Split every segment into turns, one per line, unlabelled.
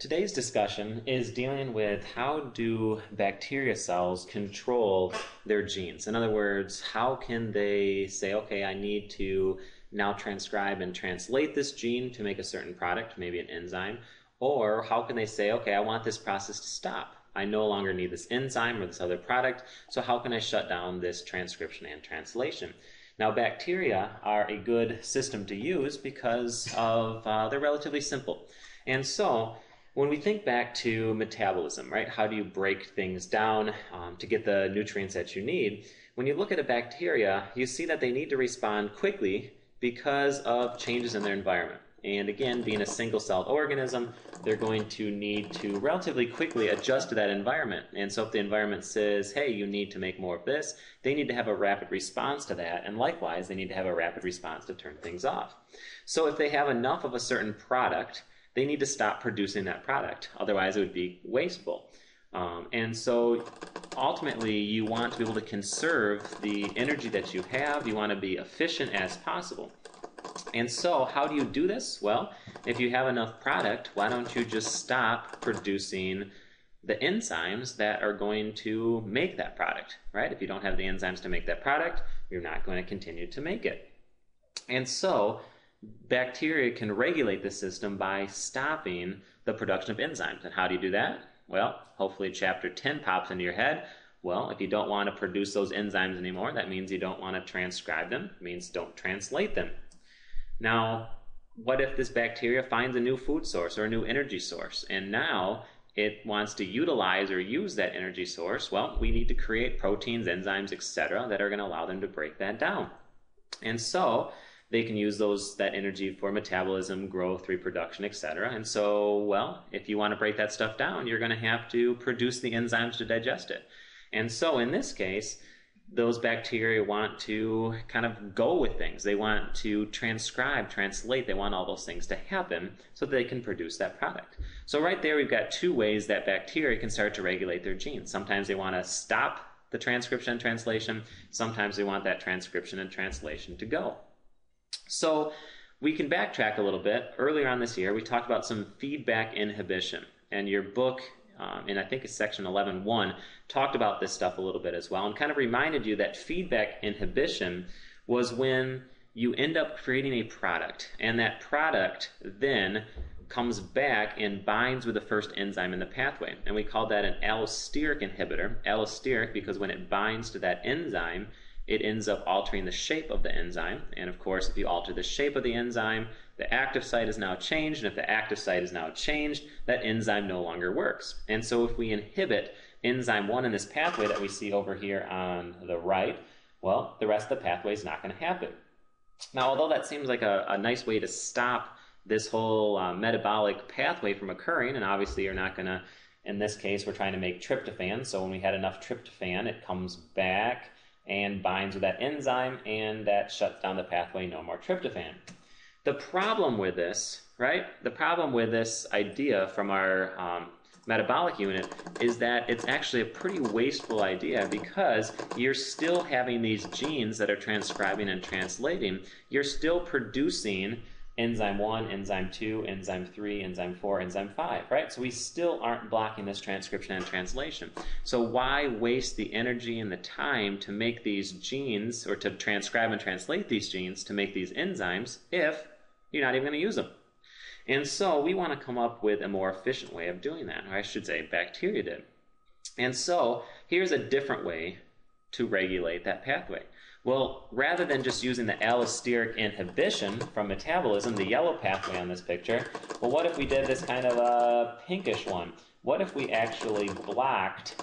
Today's discussion is dealing with how do bacteria cells control their genes. In other words, how can they say, okay, I need to now transcribe and translate this gene to make a certain product, maybe an enzyme, or how can they say, okay, I want this process to stop. I no longer need this enzyme or this other product, so how can I shut down this transcription and translation? Now, bacteria are a good system to use because they're relatively simple. And so, when we think back to metabolism, right, how do you break things down to get the nutrients that you need? When you look at a bacteria, you see that they need to respond quickly because of changes in their environment. And again, being a single-celled organism, they're going to need to relatively quickly adjust to that environment. And so if the environment says, hey, you need to make more of this, they need to have a rapid response to that. And likewise, they need to have a rapid response to turn things off. So if they have enough of a certain product, they need to stop producing that product. Otherwise, it would be wasteful. And so ultimately, you want to be able to conserve the energy that you have. You want to be efficient as possible. And so how do you do this? Well, if you have enough product, why don't you just stop producing the enzymes that are going to make that product, right? If you don't have the enzymes to make that product, you're not going to continue to make it. And so bacteria can regulate the system by stopping the production of enzymes. And how do you do that? Well, hopefully chapter 10 pops into your head. Well, if you don't want to produce those enzymes anymore, that means you don't want to transcribe them. It means don't translate them. Now, what if this bacteria finds a new food source or a new energy source, and now it wants to utilize or use that energy source? Well, we need to create proteins, enzymes, etc. that are going to allow them to break that down. And so they can use that energy for metabolism, growth, reproduction, etc. And so, well, if you want to break that stuff down, you're going to have to produce the enzymes to digest it. And so in this case, those bacteria want to kind of go with things. They want to transcribe, translate. They want all those things to happen so that they can produce that product. So right there, we've got two ways that bacteria can start to regulate their genes. Sometimes they want to stop the transcription and translation. Sometimes they want that transcription and translation to go. So we can backtrack a little bit. Earlier on this year, we talked about some feedback inhibition. And your book, and I think it's section 11.1, talked about this stuff a little bit as well and kind of reminded you that feedback inhibition was when you end up creating a product. And that product then comes back and binds with the first enzyme in the pathway. And we call that an allosteric inhibitor. Allosteric because when it binds to that enzyme, it ends up altering the shape of the enzyme. And of course, if you alter the shape of the enzyme, the active site is now changed. And if the active site is now changed, that enzyme no longer works. And so if we inhibit enzyme 1 in this pathway that we see over here on the right, well, the rest of the pathway is not going to happen. Now, although that seems like a nice way to stop this whole metabolic pathway from occurring, and obviously you're not going to, in this case, we're trying to make tryptophan. So when we had enough tryptophan, it comes back and binds with that enzyme, and that shuts down the pathway, no more tryptophan. The problem with this, right, the problem with this idea from our metabolic unit is that it's actually a pretty wasteful idea because you're still having these genes that are transcribing and translating. You're still producing enzyme 1, enzyme 2, enzyme 3, enzyme 4, enzyme 5, right? So we still aren't blocking this transcription and translation. So why waste the energy and the time to make these genes or to transcribe and translate these genes to make these enzymes if you're not even going to use them? And so we want to come up with a more efficient way of doing that, or I should say bacteria did. And so here's a different way to regulate that pathway. Well, rather than just using the allosteric inhibition from metabolism, the yellow pathway on this picture, well, what if we did this kind of a pinkish one? What if we actually blocked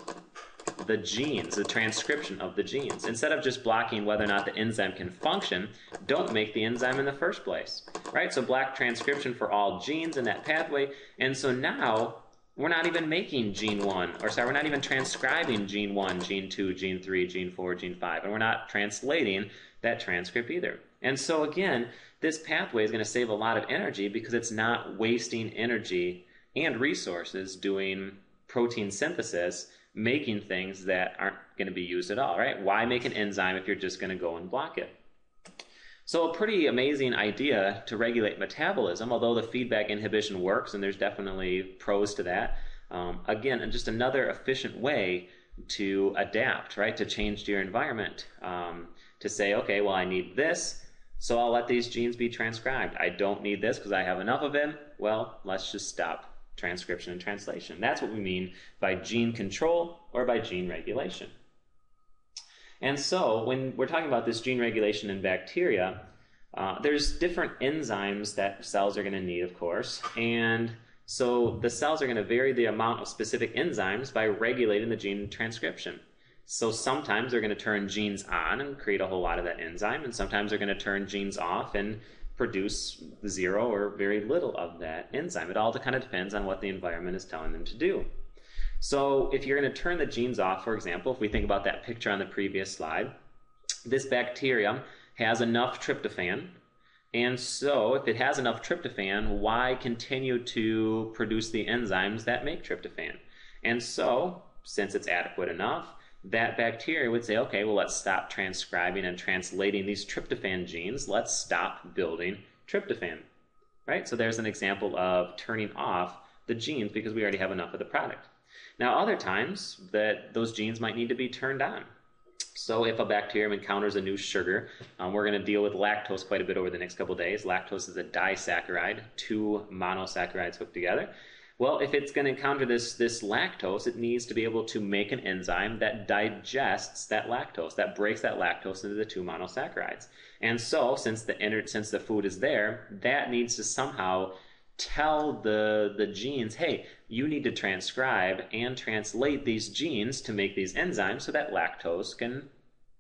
the genes, the transcription of the genes? Instead of just blocking whether or not the enzyme can function, don't make the enzyme in the first place, right? So block transcription for all genes in that pathway, and so now we're not even making gene 1, or sorry, we're not even transcribing gene 1, gene 2, gene 3, gene 4, gene 5, and we're not translating that transcript either. And so again, this pathway is going to save a lot of energy because it's not wasting energy and resources doing protein synthesis, making things that aren't going to be used at all, right? Why make an enzyme if you're just going to go and block it? So a pretty amazing idea to regulate metabolism, although the feedback inhibition works, and there's definitely pros to that. Again, just another efficient way to adapt, right? To change to your environment. To say, okay, well, I need this, so I'll let these genes be transcribed. I don't need this because I have enough of them. Well, let's just stop transcription and translation. That's what we mean by gene control or by gene regulation. And so when we're talking about this gene regulation in bacteria, there's different enzymes that cells are going to need, of course. And so the cells are going to vary the amount of specific enzymes by regulating the gene transcription. So sometimes they're going to turn genes on and create a whole lot of that enzyme, and sometimes they're going to turn genes off and produce zero or very little of that enzyme. It all kind of depends on what the environment is telling them to do. So if you're going to turn the genes off, for example, if we think about that picture on the previous slide, this bacterium has enough tryptophan. And so if it has enough tryptophan, why continue to produce the enzymes that make tryptophan? And so, since it's adequate enough, that bacteria would say, okay, well, let's stop transcribing and translating these tryptophan genes. Let's stop building tryptophan, right? So there's an example of turning off the genes because we already have enough of the product. Now, other times that those genes might need to be turned on. So if a bacterium encounters a new sugar, we're going to deal with lactose quite a bit over the next couple of days. Lactose is a disaccharide, two monosaccharides hooked together. Well, if it's going to encounter this lactose, it needs to be able to make an enzyme that digests that lactose, that breaks that lactose into the two monosaccharides. And so, since the food is there, that needs to somehow tell the genes, hey, you need to transcribe and translate these genes to make these enzymes so that lactose can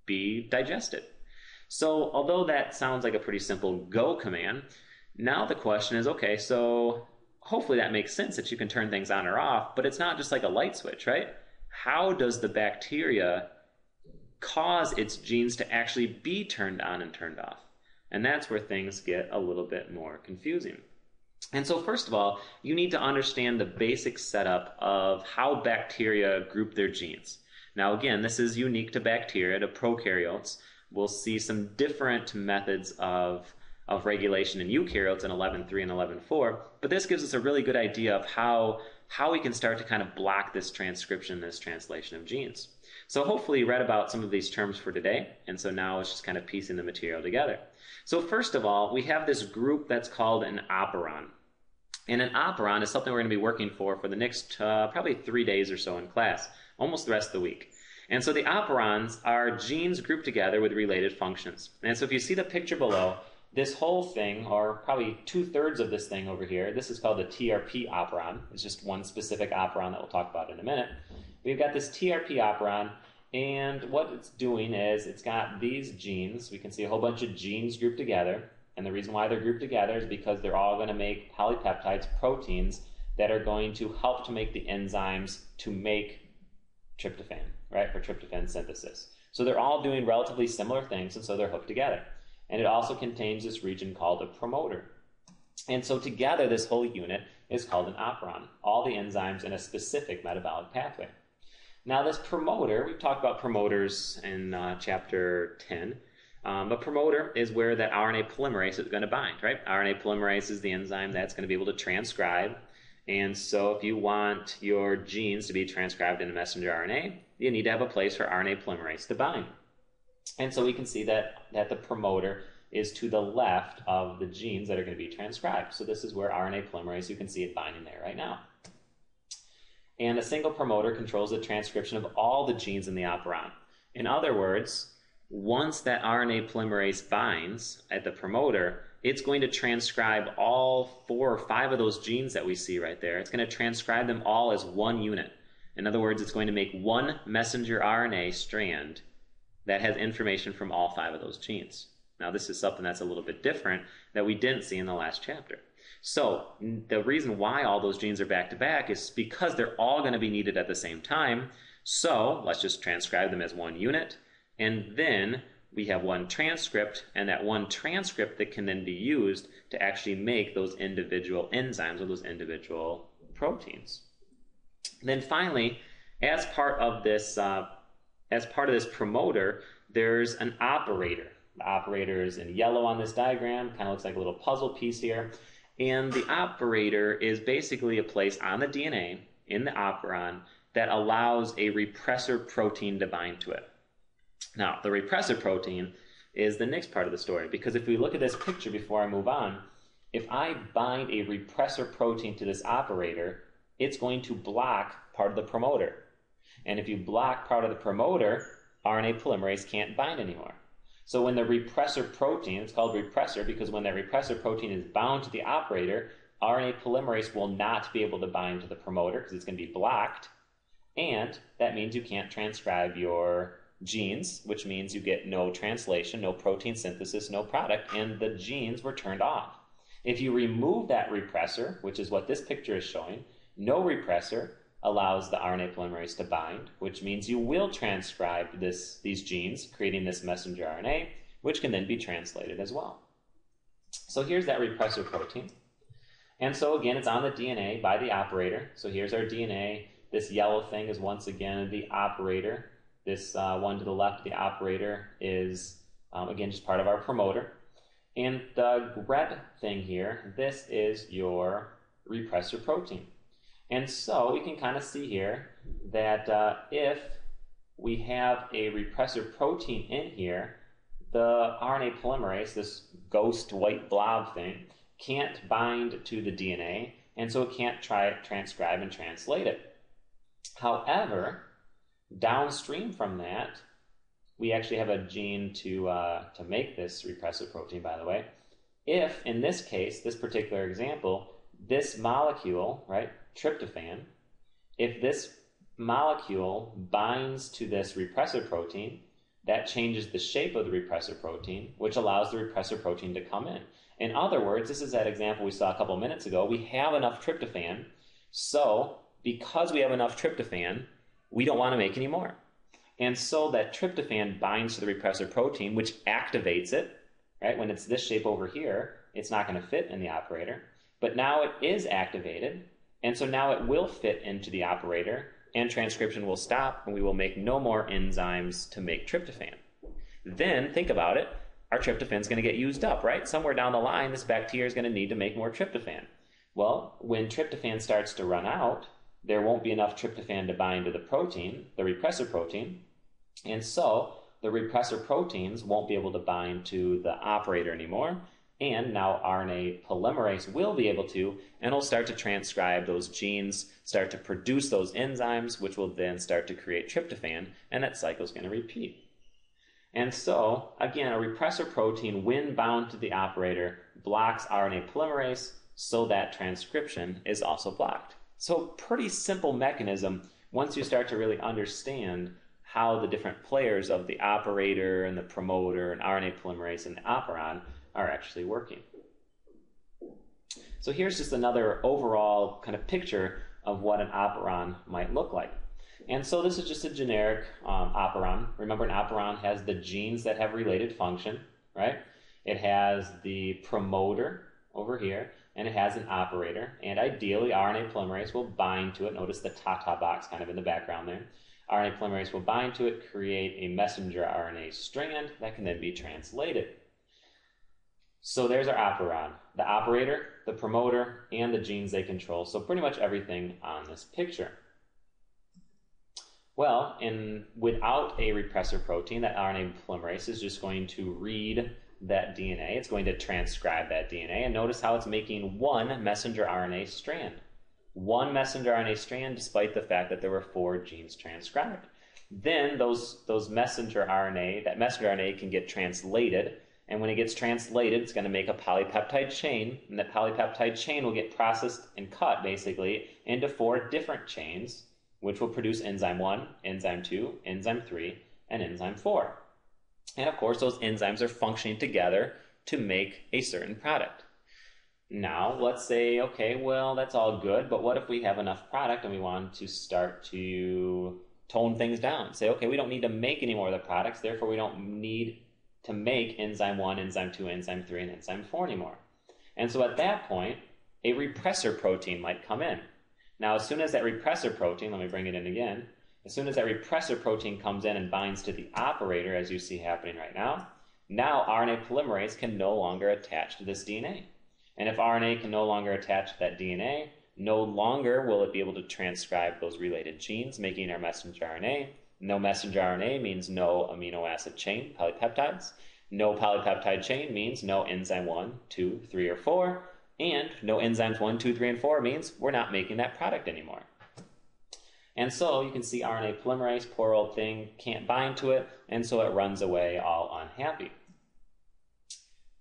be digested. So, although that sounds like a pretty simple go command, now the question is, okay, so hopefully that makes sense that you can turn things on or off, but it's not just like a light switch, right? How does the bacteria cause its genes to actually be turned on and turned off? And that's where things get a little bit more confusing. And so first of all, you need to understand the basic setup of how bacteria group their genes. Now again, this is unique to bacteria, to prokaryotes. We'll see some different methods of regulation in eukaryotes in 11.3 and 11.4, but this gives us a really good idea of how we can start to kind of block this transcription, this translation of genes. So hopefully you read about some of these terms for today, and so now it's just kind of piecing the material together. So first of all, we have this group that's called an operon. And an operon is something we're going to be working for the next probably 3 days or so in class, almost the rest of the week. And so the operons are genes grouped together with related functions. And so if you see the picture below, this whole thing, or probably 2/3 of this thing over here, this is called the TRP operon. It's just one specific operon that we'll talk about in a minute. We've got this TRP operon, and what it's doing is it's got these genes. We can see a whole bunch of genes grouped together, and the reason why they're grouped together is because they're all going to make polypeptides, proteins, that are going to help to make the enzymes to make tryptophan, right, for tryptophan synthesis. So they're all doing relatively similar things, and so they're hooked together. And it also contains this region called a promoter. And so together, this whole unit is called an operon, all the enzymes in a specific metabolic pathway. Now this promoter, we've talked about promoters in chapter 10, but promoter is where that RNA polymerase is going to bind, right? RNA polymerase is the enzyme that's going to be able to transcribe. And so if you want your genes to be transcribed in a messenger RNA, you need to have a place for RNA polymerase to bind. And so we can see that the promoter is to the left of the genes that are going to be transcribed. So this is where RNA polymerase, you can see it binding there right now. And a single promoter controls the transcription of all the genes in the operon. In other words, once that RNA polymerase binds at the promoter, it's going to transcribe all 4 or 5 of those genes that we see right there. It's going to transcribe them all as one unit. In other words, it's going to make one messenger RNA strand that has information from all 5 of those genes. Now, this is something that's a little bit different that we didn't see in the last chapter. So the reason why all those genes are back to back is because they're all going to be needed at the same time. So let's just transcribe them as one unit. And then we have one transcript, and that one transcript that can then be used to actually make those individual enzymes or those individual proteins. Then finally, as part of this promoter, there's an operator. The operator is in yellow on this diagram, kind of looks like a little puzzle piece here. And the operator is basically a place on the DNA in the operon that allows a repressor protein to bind to it. Now, the repressor protein is the next part of the story, because if we look at this picture before I move on, if I bind a repressor protein to this operator, it's going to block part of the promoter. And if you block part of the promoter, RNA polymerase can't bind anymore. So when the repressor protein, it's called repressor because when that repressor protein is bound to the operator, RNA polymerase will not be able to bind to the promoter because it's going to be blocked. And that means you can't transcribe your genes, which means you get no translation, no protein synthesis, no product, and the genes were turned off. If you remove that repressor, which is what this picture is showing, no repressor allows the RNA polymerase to bind, which means you will transcribe these genes, creating this messenger RNA, which can then be translated as well. So here's that repressor protein. And so again, it's on the DNA by the operator. So here's our DNA. This yellow thing is once again the operator. This one to the left of the operator is, again, just part of our promoter. And the red thing here, this is your repressor protein. And so we can kind of see here that if we have a repressor protein in here, the RNA polymerase, this ghost white blob thing, can't bind to the DNA, and so it can't transcribe and translate it. However, downstream from that, we actually have a gene to make this repressor protein, by the way. If, in this case, this particular example, this molecule, right, tryptophan, if this molecule binds to this repressor protein, that changes the shape of the repressor protein, which allows the repressor protein to come in. In other words, this is that example we saw a couple minutes ago. We have enough tryptophan, so because we have enough tryptophan, we don't want to make any more. And so that tryptophan binds to the repressor protein, which activates it, right? When it's this shape over here, it's not going to fit in the operator. But now it is activated, and so now it will fit into the operator, and transcription will stop, and we will make no more enzymes to make tryptophan. Then, think about it, our tryptophan is going to get used up, right? Somewhere down the line, this bacteria is going to need to make more tryptophan. Well, when tryptophan starts to run out, there won't be enough tryptophan to bind to the protein, the repressor protein, and so the repressor proteins won't be able to bind to the operator anymore, and now RNA polymerase will be able to, and it'll start to transcribe those genes, start to produce those enzymes, which will then start to create tryptophan, and that cycle is going to repeat. And so, again, a repressor protein, when bound to the operator, blocks RNA polymerase, so that transcription is also blocked. So, pretty simple mechanism once you start to really understand how the different players of the operator and the promoter and RNA polymerase and the operon are actually working. So here's just another overall kind of picture of what an operon might look like. And so this is just a generic operon. Remember, an operon has the genes that have related function, right? It has the promoter over here, and it has an operator. And ideally, RNA polymerase will bind to it. Notice the ta-ta box kind of in the background there. RNA polymerase will bind to it, create a messenger RNA strand that can then be translated. So there's our operon, the operator, the promoter, and the genes they control. So pretty much everything on this picture. Well, without a repressor protein, that RNA polymerase is just going to read that DNA. It's going to transcribe that DNA. And notice how it's making one messenger RNA strand. One messenger RNA strand, despite the fact that there were 4 genes transcribed. Then those messenger RNA, that messenger RNA can get translated. And when it gets translated, it's going to make a polypeptide chain, and that polypeptide chain will get processed and cut, basically, into 4 different chains, which will produce enzyme 1, enzyme 2, enzyme 3, and enzyme 4. And of course, those enzymes are functioning together to make a certain product. Now, let's say, okay, well, that's all good, but what if we have enough product and we want to start to tone things down? Say, okay, we don't need to make any more of the products, therefore we don't need to make enzyme 1, enzyme 2, enzyme 3, and enzyme 4 anymore. And so at that point, a repressor protein might come in. Now, as soon as that repressor protein, let me bring it in again, as soon as that repressor protein comes in and binds to the operator, as you see happening right now, Now RNA polymerase can no longer attach to this DNA. And if RNA can no longer attach to that DNA, no longer will it be able to transcribe those related genes, making our messenger RNA. No messenger RNA means no amino acid chain, polypeptides. No polypeptide chain means no enzyme 1, 2, 3, or 4. And no enzymes 1, 2, 3, and 4 means we're not making that product anymore. And so you can see RNA polymerase, poor old thing, can't bind to it, and so it runs away all unhappy.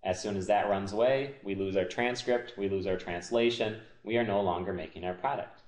As soon as that runs away, we lose our transcript, we lose our translation, we are no longer making our product.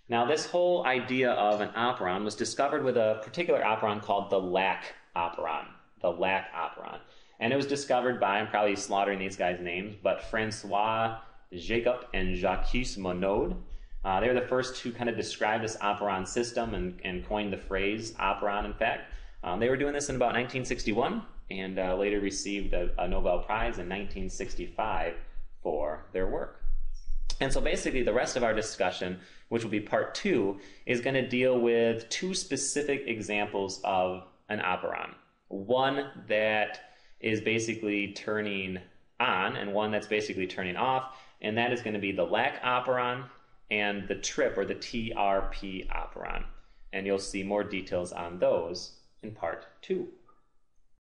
Now, this whole idea of an operon was discovered with a particular operon called the lac operon. The lac operon. And it was discovered by, I'm probably slaughtering these guys' names, but Francois Jacob and Jacques Monod. They were the first to kind of describe this operon system and coin the phrase operon, in fact. They were doing this in about 1961 and later received a Nobel Prize in 1965 for their work. And so basically the rest of our discussion, which will be part 2, is going to deal with 2 specific examples of an operon. One that is basically turning on and one that's basically turning off, and that is going to be the lac operon and the TRP or the TRP operon. And you'll see more details on those in part 2.